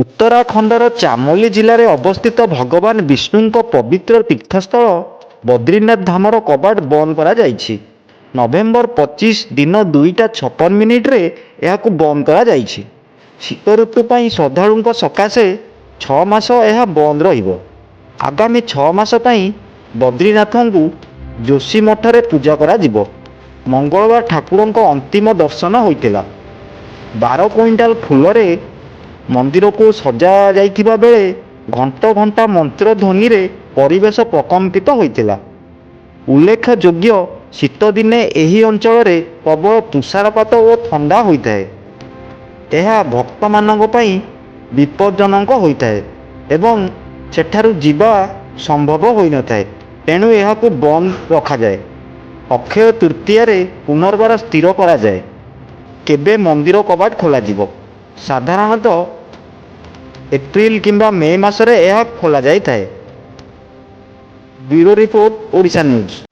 ଉତ୍ତରାଖଣ୍ଡର ଚାମୋଲି ଜିଲ୍ଲାରେ ଅବସ୍ଥିତ ଭଗବାନ ବିଷ୍ଣୁଙ୍କ ପବିତ୍ର ତୀର୍ଥସ୍ଥଳ ବଦ୍ରିନାଥ ଧାମର କବାଟ ବନ୍ଦ କରାଯାଇଛି। ନଭେମ୍ବର 25 ଦିନ 2ଟା 56 ଏହାକୁ ବନ୍ଦ କରାଯାଇଛି। ଶୀତ ଋତୁ ପାଇଁ ଶ୍ରଦ୍ଧାଳୁଙ୍କ ସକାଶେ 6 ମାସ ଏହା ବନ୍ଦ ରହିବ। ଆଗାମୀ 6 ମାସ ପାଇଁ ବଦ୍ରିନାଥଙ୍କୁ ଯୋଶୀ ମଠରେ ପୂଜା କରାଯିବ। ମଙ୍ଗଳବାର ଠାକୁରଙ୍କ ଅନ୍ତିମ ଦର୍ଶନ ହୋଇଥିଲା। 12 କୁଇଣ୍ଟାଲ ଫୁଲରେ ମନ୍ଦିରକୁ ସଜାଯାଇଥିବା ବେଳେ ଘଣ୍ଟ ଘଣ୍ଟା ମନ୍ତ୍ର ଧ୍ୱନିରେ ପରିବେଶ ପ୍ରକମ୍ପିତ ହୋଇଥିଲା। ଉଲ୍ଲେଖଯୋଗ୍ୟ, ଶୀତଦିନେ ଏହି ଅଞ୍ଚଳରେ ପ୍ରବଳ ତୁଷାରପାତ ଓ ଥଣ୍ଡା ହୋଇଥାଏ। ଏହା ଭକ୍ତମାନଙ୍କ ପାଇଁ ବିପଜ୍ଜନକ ହୋଇଥାଏ ଏବଂ ସେଠାରୁ ଯିବା ସମ୍ଭବ ହୋଇନଥାଏ, ତେଣୁ ଏହାକୁ ବନ୍ଦ ରଖାଯାଏ। ଅକ୍ଷୟ ତୃତୀୟାରେ ପୁନର୍ବାର ସ୍ଥିର କରାଯାଏ କେବେ ମନ୍ଦିର କବାଟ ଖୋଲାଯିବ। ସାଧାରଣତଃ ଏପ୍ରିଲ କିମ୍ବା ମେ ମାସରେ ଏହା ଖୋଲାଯାଇଥାଏ। Bureau report, Odisha news.